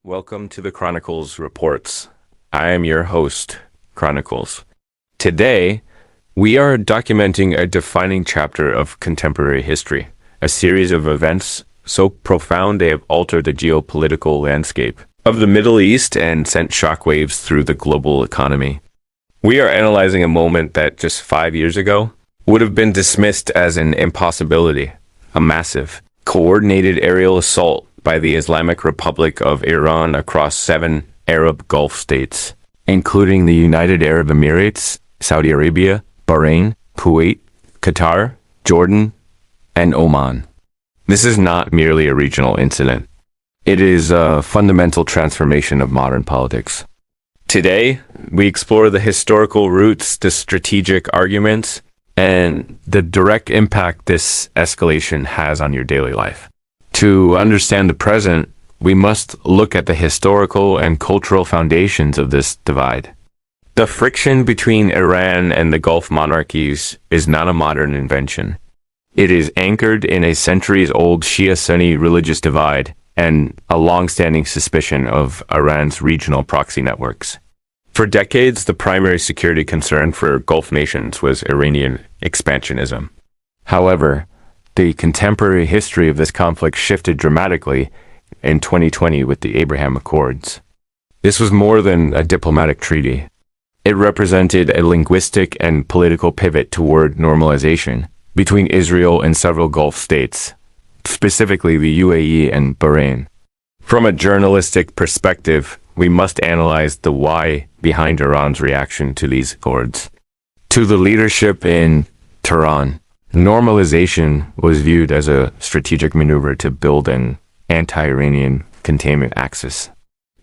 Welcome to the Chronicles Reports. I am your host, Chronicles. Today, we are documenting a defining chapter of contemporary history, a series of events so profound they have altered the geopolitical landscape of the Middle East and sent shockwaves through the global economy. We are analyzing a moment that just 5 years ago would have been dismissed as an impossibility, a massive, coordinated aerial assault by the Islamic Republic of Iran across 7 Arab Gulf states, including the United Arab Emirates, Saudi Arabia, Bahrain, Kuwait, Qatar, Jordan, and Oman. This is not merely a regional incident. It is a fundamental transformation of modern politics. Today, we explore the historical roots, the strategic arguments, and the direct impact this escalation has on your daily life. To understand the present, we must look at the historical and cultural foundations of this divide. The friction between Iran and the Gulf monarchies is not a modern invention. It is anchored in a centuries-old Shia-Sunni religious divide and a long-standing suspicion of Iran's regional proxy networks. For decades, the primary security concern for Gulf nations was Iranian expansionism. However, the contemporary history of this conflict shifted dramatically in 2020 with the Abraham Accords. This was more than a diplomatic treaty. It represented a linguistic and political pivot toward normalization between Israel and several Gulf states, specifically the UAE and Bahrain. From a journalistic perspective, we must analyze the why behind Iran's reaction to these accords. To the leadership in Tehran, normalization was viewed as a strategic maneuver to build an anti-Iranian containment axis.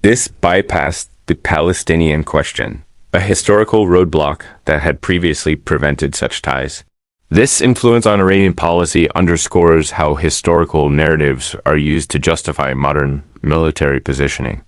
This bypassed the Palestinian question, a historical roadblock that had previously prevented such ties. This influence on Iranian policy underscores how historical narratives are used to justify modern military positioning.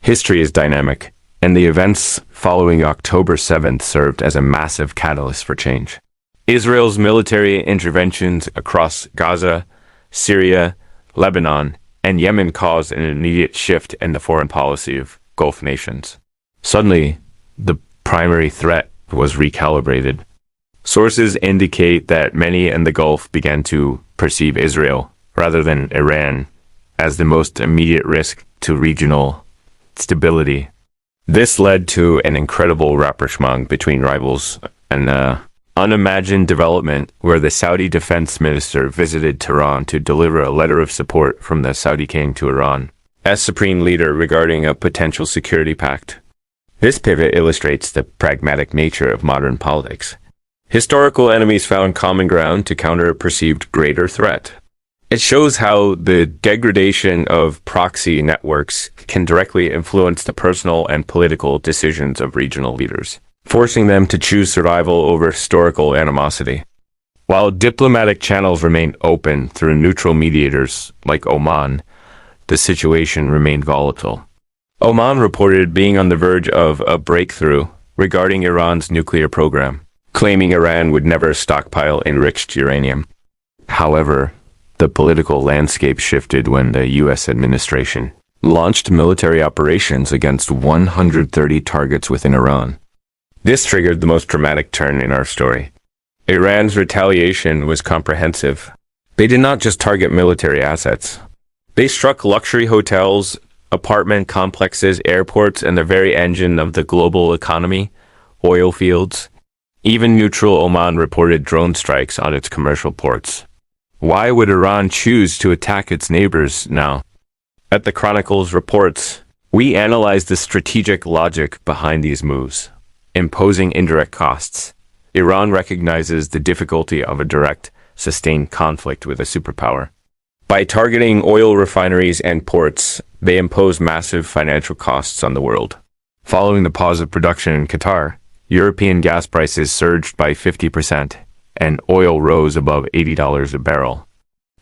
History is dynamic, and the events following October 7th served as a massive catalyst for change. Israel's military interventions across Gaza, Syria, Lebanon, and Yemen caused an immediate shift in the foreign policy of Gulf nations. Suddenly, the primary threat was recalibrated. Sources indicate that many in the Gulf began to perceive Israel, rather than Iran, as the most immediate risk to regional stability. This led to an incredible rapprochement between rivals and unimagined development where the Saudi defense minister visited Tehran to deliver a letter of support from the Saudi king to Iran as supreme leader regarding a potential security pact. This pivot illustrates the pragmatic nature of modern politics. Historical enemies found common ground to counter a perceived greater threat. It shows how the degradation of proxy networks can directly influence the personal and political decisions of regional leaders, forcing them to choose survival over historical animosity. While diplomatic channels remained open through neutral mediators like Oman, the situation remained volatile. Oman reported being on the verge of a breakthrough regarding Iran's nuclear program, claiming Iran would never stockpile enriched uranium. However, the political landscape shifted when the U.S. administration launched military operations against 130 targets within Iran. This triggered the most dramatic turn in our story. Iran's retaliation was comprehensive. They did not just target military assets. They struck luxury hotels, apartment complexes, airports, and the very engine of the global economy, oil fields. Even neutral Oman reported drone strikes on its commercial ports. Why would Iran choose to attack its neighbors now? At the Chronicles Reports, we analyze the strategic logic behind these moves. Imposing indirect costs. Iran recognizes the difficulty of a direct, sustained conflict with a superpower. By targeting oil refineries and ports, they impose massive financial costs on the world. Following the pause of production in Qatar, European gas prices surged by 50%, and oil rose above $80 a barrel.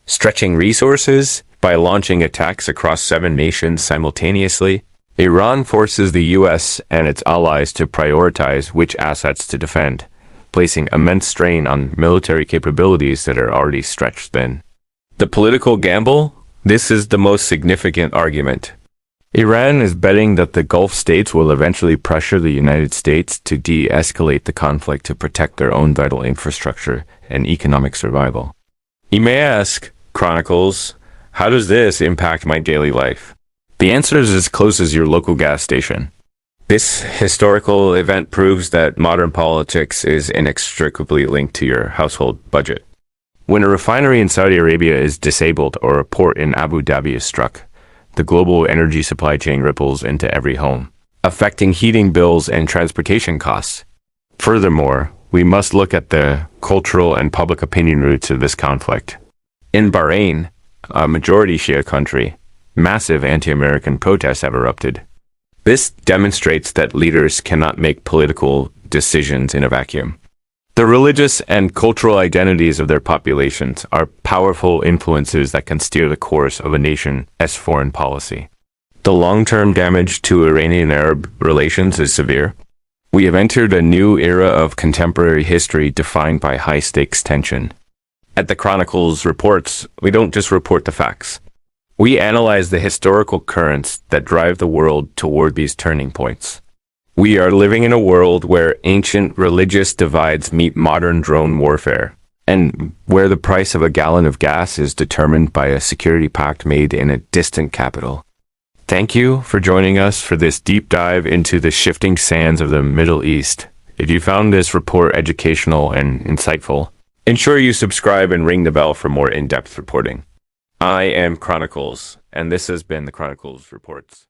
Stretching resources by launching attacks across 7 nations simultaneously, Iran forces the U.S. and its allies to prioritize which assets to defend, placing immense strain on military capabilities that are already stretched thin. The political gamble? This is the most significant argument. Iran is betting that the Gulf states will eventually pressure the United States to de-escalate the conflict to protect their own vital infrastructure and economic survival. You may ask, Chronicles, how does this impact my daily life? The answer is as close as your local gas station. This historical event proves that modern politics is inextricably linked to your household budget. When a refinery in Saudi Arabia is disabled or a port in Abu Dhabi is struck, the global energy supply chain ripples into every home, affecting heating bills and transportation costs. Furthermore, we must look at the cultural and public opinion roots of this conflict. In Bahrain, a majority Shia country, massive anti-American protests have erupted. This demonstrates that leaders cannot make political decisions in a vacuum. The religious and cultural identities of their populations are powerful influences that can steer the course of a nation's foreign policy. The long-term damage to Iranian-Arab relations is severe. We have entered a new era of contemporary history defined by high-stakes tension. At the Chronicles Reports, we don't just report the facts. We analyze the historical currents that drive the world toward these turning points. We are living in a world where ancient religious divides meet modern drone warfare, and where the price of a gallon of gas is determined by a security pact made in a distant capital. Thank you for joining us for this deep dive into the shifting sands of the Middle East. If you found this report educational and insightful, ensure you subscribe and ring the bell for more in-depth reporting. I am Chronicles, and this has been the Chronicles Reports.